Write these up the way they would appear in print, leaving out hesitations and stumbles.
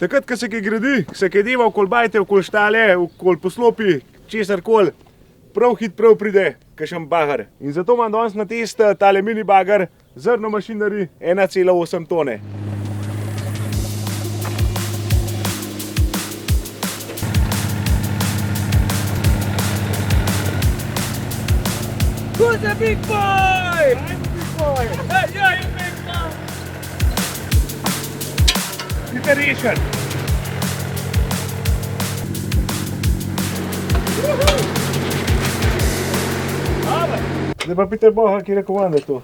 Takrat, ko se kaj gradi, se kaj deva okoli bajte, okoli štale, okoli poslopi, česarkoli, prav hit prav pride kakšen bagar. In zato imam danes na test tale mini bagar zrno mašinari 1,8 tone. Who's a big boy? I'm a big boy! Hey, you're a big boy! Iteration! Zdaj pa Peter Boha, kje je komanda to?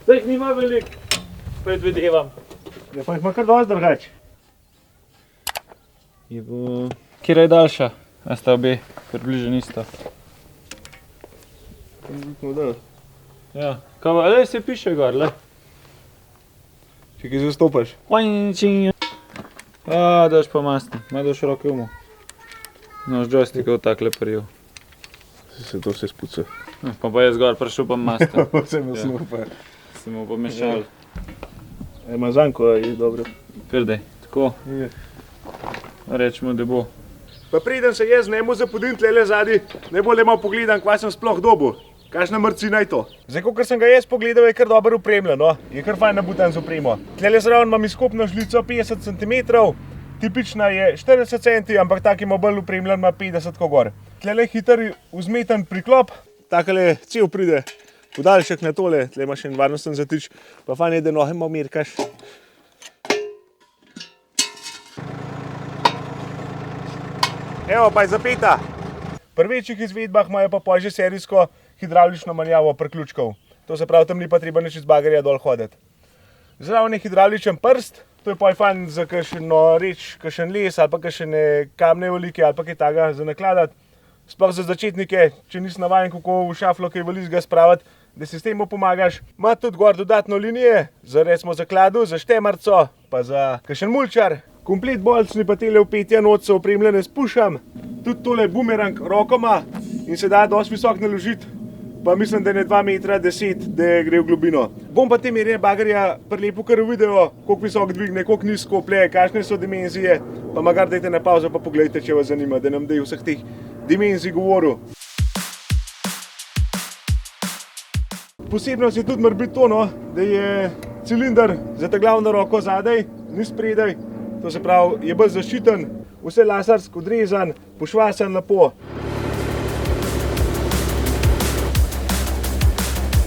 Zdaj jih nima veliko, predvidevam. Ja, pa jih ima kar dosti drugače. Kira je daljša? A sta obe približno isto. Ja, le se piše gor, le. Če kaj zastopaš. Daš pa masni, ima daš roke umu. No, z joysticka takle prijel. Se to vse spuca. Pa jaz gor prišupam masno. Vse me slupa. Se mu pomešal. Mazanko je dobro. Pirdej, tako. Rečemo, da bo. Pa preden se jaz ne mu zapodim tlele zadaj, najbolj malo pogledam, kva sem sploh dobil. Kakšna mrcina je to? Zdaj, ko sem ga jaz pogledal, je kar dobro opremljen, no. Je kar fajn nabutan z opremo. Tlele zraven imam izkopno žlico 50 cm, tipična je 40 cm, ampak tak ima bolj opremljen, ima 50 gor. Tlele je hiter vzmeten priklop, takole cel pride podaljšek na tole, tle ima še en varnosten zatič, pa fajn je, da nohe malo merkaš. Evo, pa je zapeta. Pri večjih izvedbah imajo pa pol že serijsko hidravlično menjavo priključkov. To se pravi, tam ni pa treba nič iz bagerja dol hoditi. Zraven je hidravličen prst, to je pol fajn za kakšno reč, kakšen les ali pa kakšne kamne velike ali pa kaj takega za nakladati. Sploh za začetnike, če nisi navajen, kako v šaflo kaj velikega spraviti, da si s tem pomagaš. Ima tudi gor dodatno linije, za recimo za kladu, za štemarco, pa za kakšen mulčar. Komplet bolcni pa tele vpetja not so opremljene s pušem, tudi tole bumerang rokoma in se da dosti visok naložiti, pa mislim, da je 2,10 metra, da gre v globino. Bom pa te merje bagerja prilepil kar v video, koliko visok dvigne, koliko nizko ple, kakšne so dimenzije, pa magar dajte na pauzo pa pogledajte, če vas zanima, da nam daj vseh teh dimenzij govoril. Posebnost je tudi biti to, no, da je cilinder za ta glavno roko zadaj, ni spredaj. To se pravi, je bolj zaščiten, vse lasarsko odrezan, pošvasan lepo.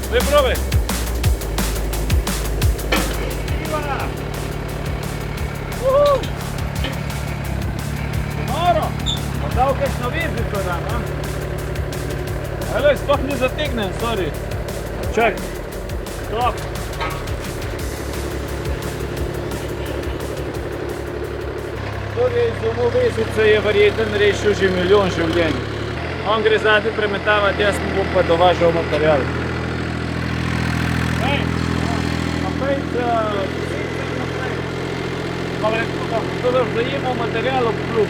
Zdaj probaj. Noro! Pa dal kakšno vezico dan, a? Eloj, sploh ni zategnen, sorry. Čak. Stop. Z omo vezico je verjeten rešil že milijon življenj. On gre zadaj premetavati, jaz mu bom pa dovažal material. Hej, naprej, naprej. Pa recimo, to da vzajemo material ob klub.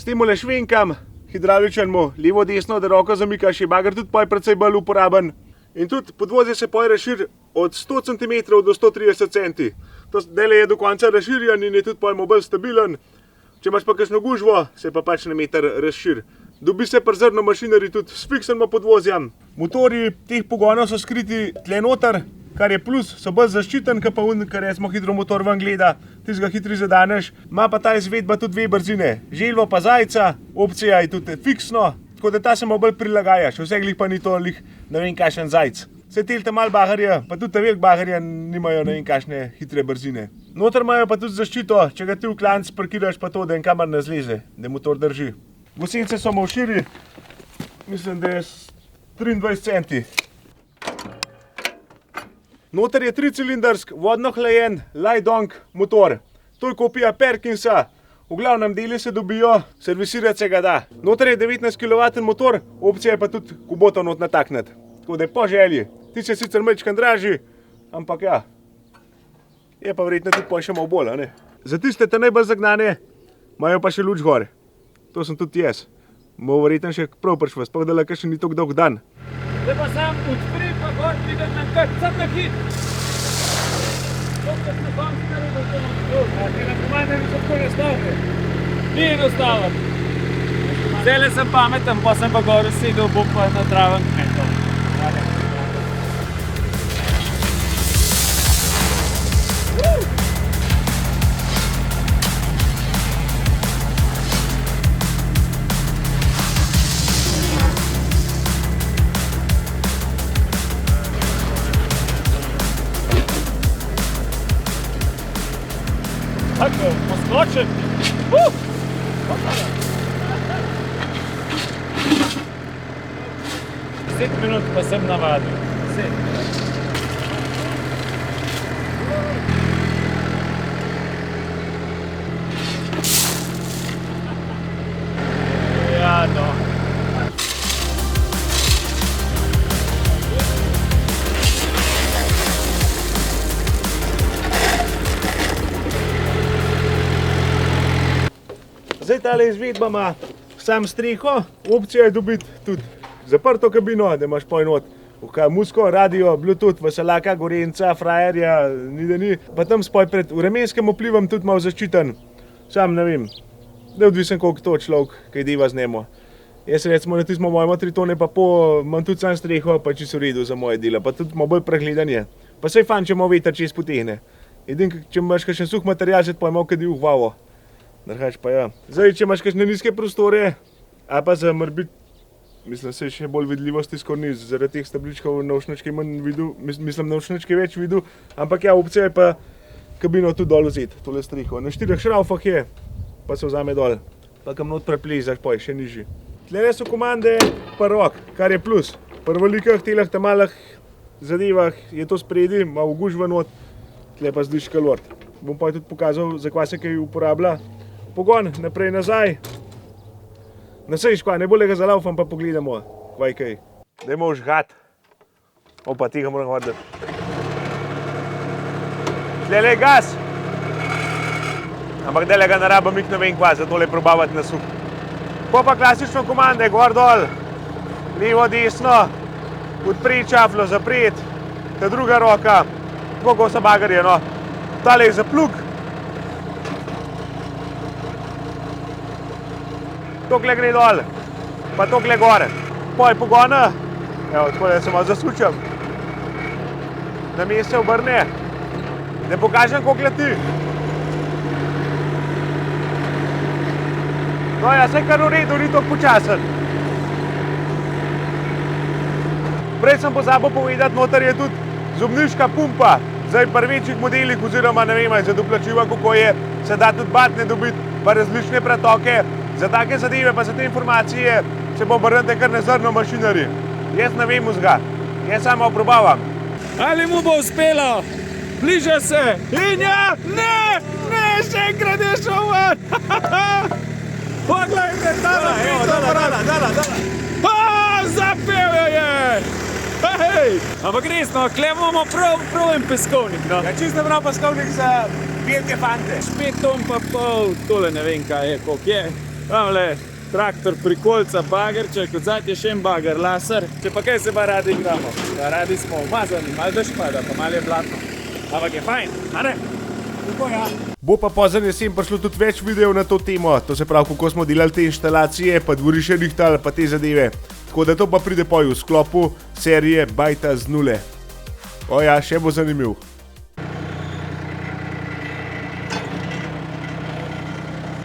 S temule švenkam, hidravličnemu, levo desno, da roko zamikaš, je bager tudi poj precej bolj uporaben. In tudi podvozje se poj razširi od 100 cm do 130 cm. To dele je do konca razširjen in je tudi poj bolj stabilen. Če imaš pa kakšno gužvo, se pa pač na meter razširi. Dobi se pri zrno mašinari tudi s fiksnima podvozjem. Motorji teh pogonov so skriti tle noter, kar je plus, so bolj zaščiten, kot pa kar recimo hidromotor ven gleda, tistega hitri zadaneš. Ima pa ta izvedba tudi dve brzine, želvo pa zajca, opcija je tudi fiksno, tako da ta se malo bolj prilagajaš, vse glih pa ni to lih ne vem kakšen zajc. Vse telte malo bagerja, pa tudi ta velik bagerja nimajo ne vem kakšne hitre brzine. Noter imajo pa tudi zaščito, če ga ti v klanc parkiraš pa to, da en kamar ne zleze, da motor drži. Gosenice so malo širi, mislim, da je 23 centi. Noter je 3-cilindrsk, vodno hlajen, Laidong motor. To je kopija Perkinsa. V glavnem deli se dobijo, servisirati se ga da. Noter je 19 kW motor, opcija je pa tudi kubota not natakniti. Tako da je po želji. Ti se sicer majčkan draži, ampak ja. Je pa verjetno tudi pol še malo bolj, a ne? Za tiste te najbolj zagnane, imajo pa še luč gor. To sem tudi jaz. Bo verjetno še prav prišel, sploh da lahko še ni tako dolg dan. Zdaj pa sam odpri pa gor, vidim na kar, sad na hit. Dokaj na koncu naredil to motor. A ti na komande mi so tako enostavne. Ni enostaven. Zdajle sem pameten, pa sem pa gor sedel, bo pa na traven kmetom. Tako, poskočim. 10 minut pa sem navadil. 10. Ja, no. Zdaj tale izvedba ima sam streho, opcija je dobiti tudi zaprto kabino, da imaš poj not muziko, radio, bluetooth, veselaka, gorenca, frajerja, ni da ni. Pa tam spoj pred vremenskim vplivom tudi malo zaščiten. Sam ne vem, ne odvisen koliko to človek, kaj deva z njemu. Jaz recimo na tismo mojmo 3 tone pa pol, imam tudi sam streho, pa čisto v redu za moje dela, pa tudi malo bolj pregledanje. Pa saj fan, če malo veter čez potehne. Edin, če imaš kakšen suh material, se pa malo kadi uhvavo. Drugače pa ja. Zdaj, če imaš kakšne nizke prostore, ali pa za morbit, mislim, se še bolj vidljivosti skoraj ni, zaradi teh stabličkov na všnički manj videl, mislim, na všnički več videl, ampak ja, opcija je pa kabino tudi dol vzeti, tole streho. Na 4 šraufah je, pa se vzame dol, pa kam not preplezaš, pa je še nižji. Tlele so komande pa rok, kar je plus. Pri velikih telah, ta malih zadevah je to spredi, malo gužva not, tle pa zdiš kalort. Bom pa tudi pokazal, za kva se kaj uporablja. Pogon, naprej nazaj. Nasej škva, ne bo le ga zalaufam, pa pogledamo, kvaj kaj. Dajmo vžgat. Opa, tega moram hoditi. Tlele je gas. Ampak dele ga ne rabam nik ne vem kva, zato le probavati na suh. Po pa klasično komande, gor dol, levo, desno, odpri čaflo, zapret, ta druga roka, tako kot so bagarje, no. Tale je zaplug. Tokle gre dol, pa tokle gore. Poj pogona, evo, tako da se malo zasučam. Na mest se obrne. Ne pokažem, koliko leti. No ja, saj kar v redu, ni toliko počasen. Prej sem pozabil povedati, noter je tudi zobniška pumpa. Zdaj pri večjih modelih oziroma ne vem, za doplačiva, kako je, se da tudi batne dobiti, pa različne pretoke. Za take zadeve pa za te informacije se bo obrnete kar nezrno mašinari. Jaz ne vem vzga, jaz samo probavam. Ali mu bo uspelo? Bliža se in ja, ne, še enkrat je šel ven. Poglejte, dala. Zapel je! Hej! Ampak resno, kle bomo prav peskovnik, no. Ja, čisto prav peskovnik za velike fante. 5 ton pa pol, tole ne vem kaj je, koliko je. Tamle traktor prikolica, bagerček, odzad je še en bager, laser. Če pa kaj se pa radi igramo. Ja, radi smo umazani, malo dež pada, pa malo je blatno. Ampak je fajn, a ne? Tako ja. Bo pa pozorn jesen prišlo tudi več videov na to temo, to se pravi, kako smo delali te inštalacije, pa dvorišče rihtali, pa te zadeve. Tako da to pa pride poj v sklopu serije Bajta z nule. O ja, še bo zanimiv.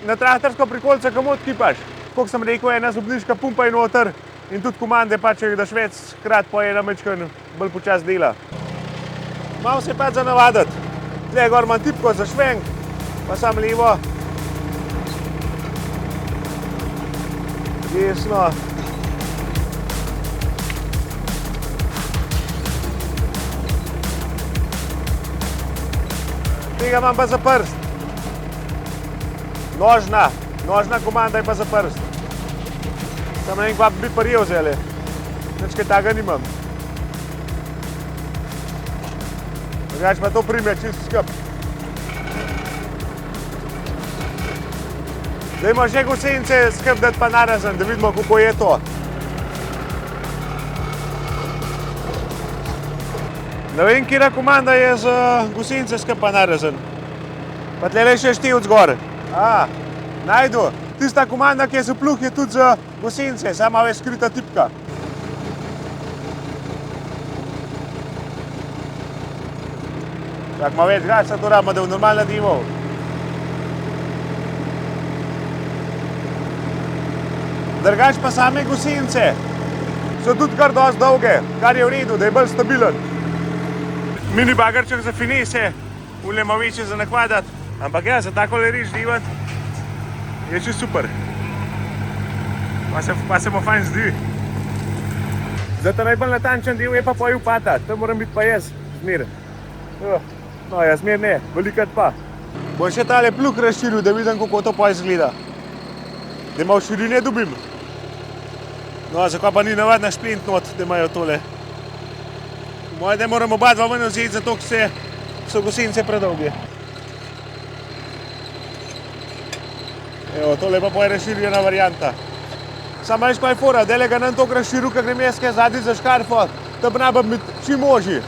Na traktorsko prikolico kam odkipaš? Koliko sem rekel, ena zobniška pumpa je noter in tudi komande pa, če daš večkrat po ena mečkan bolj počas dela. Malo se pa za navaditi. Tle gor imam tipko za švenk, pa sam levo. Desno. Tega imam pa za prst. Nožna komanda je pa za prst. Sam ne vem, kva bi prijel zdajle. Nič kaj takega nimam. Drugače pa to prime čisto skup. Dajmo še gosenice skup dati pa narazen, da vidimo, kako je to. Ne vem, kjera komanda je z gosenice skup pa narazen. Pa tlele še števc gor. Najdu. Tista komanda, ki je za pluh, je tudi za gosenice, samo je skrita tipka. Tako malo več gaca to rabimo, da je normalno dival. Drugač pa same gosenice so tudi kar dosti dolge, kar je v redu, da je bolj stabilen. Mini bagerček za finese, ule malo večje za nakvadat, ampak ja, za takole reč divat je čisto super. Pa se mu fajn zdi. Zdaj ta najbolj natančen del je pa poju pata, to moram biti pa jaz, zmer. No, jaz zmer ne, velikrat pa. Bom še tale pluh razširil, da vidim, kako to poj izgleda. Da malo širine dobim. No, zakaj pa ni navadna šplint not, da imajo tole. Moje, da moram oba dva ven vzeti, zato ker so gosenice predolge. Evo, tole pa poje razširjena varianta. Samo veš, kaj je fora, dele ga nam toliko razširil, kak grem jaz kaj zadnji za škarfo, da bi nabam biti čim ožji.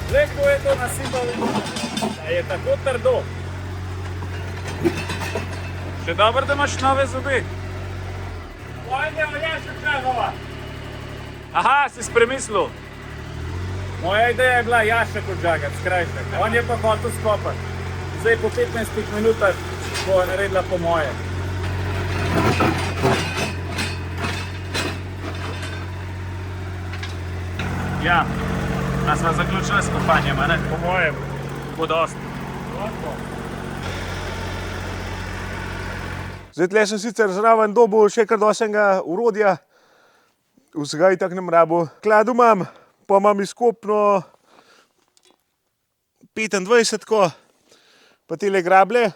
Le, kdo je to nasipal, da je tako trdo. Še dobro, da imaš nove zobe. Pojde, Aljaša Čahova. Aha, si spremislil. Moja ideja je bila Jaša Kodžagat, skrajšek. On je pa hotel skopati. Zdaj po 15 minutah bo naredila po moje. Ja. A sva zaključila s kopanjem, a ne? Po mojem. Bo dosti. Zdaj tle sem sicer zraven dobil še kar dosenga urodja. Vsega itak ne rabu. Kladu imam, pa imam izkopno 25-ko, pa tele grable.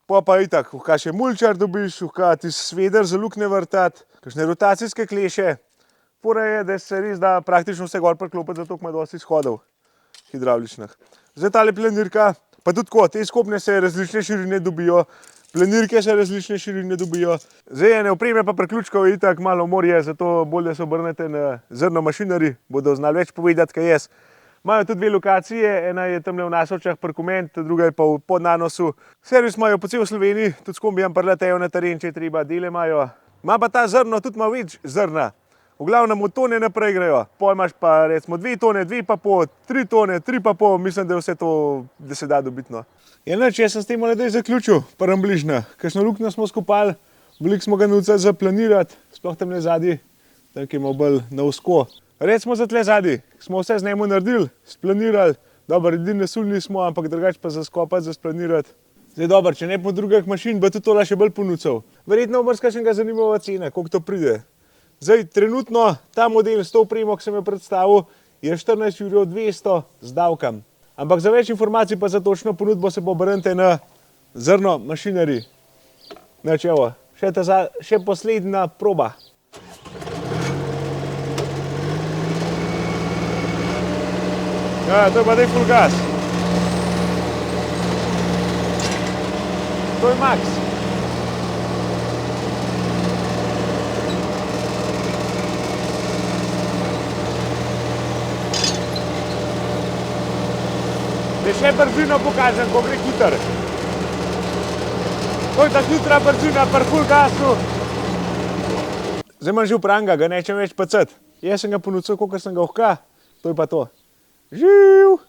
Pa itak, vka še mulčar dobiš, vka ti sveder za luknje vrtat, kakšne rotacijske kleše. Fora je, da se res da praktično vse gor priklopiti, zato ima dosti izhodov hidravličnih. Zdaj tale plenirka, pa tudi tako, te izkopne se različne širine dobijo, plenirke se različne širine dobijo. Zdaj ene opreme pa priključkov je itak malo morje, zato bolj, da se obrnete na zrno mašinari, bodo znali več povedati, kaj jaz. Imajo tudi dve lokacije, ena je tamle v Nasočah pri Koment, druga je pa v Podnanosu. Servis imajo po cel Sloveniji, tudi s kombijam priletejo na teren, če treba, dele imajo. Ima pa ta zrno tudi malo več zrna. V glavnem od tone naprej grejo. Pol imaš pa recimo 2 tone, 2,5, 3 tone, 3,5, mislim, da je vse to, da se da dobiti. No. Ja, nič, jaz sem s temledej zaključil, prvem bližnja. Kakšno luknjo smo skopali, veliko smo ga naučili zaplanirati, sploh tamle zadnji, tam je malo bolj na ozko. Recimo za tle zadnji, smo vse z njemu naredili, splanirali, dobro, edine sulni smo, ampak drugače pa za skopati, za splanirati. Zdaj dobro, če ne po drugih mašin, bo tudi tole še bolj ponucal. Verjetno bo kakšnega zanimiva cena, koliko to pride. Zdaj, trenutno ta model s to opremo, ki sem jo predstavil, je 14,200 z davkam. Ampak za več informacij pa za točno ponudbo se obrnite na zrno mašinari. Nič, evo, še poslednja proba. Ja, to je pa dej full gas. To je max. Da še brzino pokažem, ko gre hiter. To je ta hitra brzina, pri full gasu. Zdaj imam živ pranga, ga nečem več pacati. Jaz sem ga ponudil, koliko sem ga ohka. To je pa to. Živ!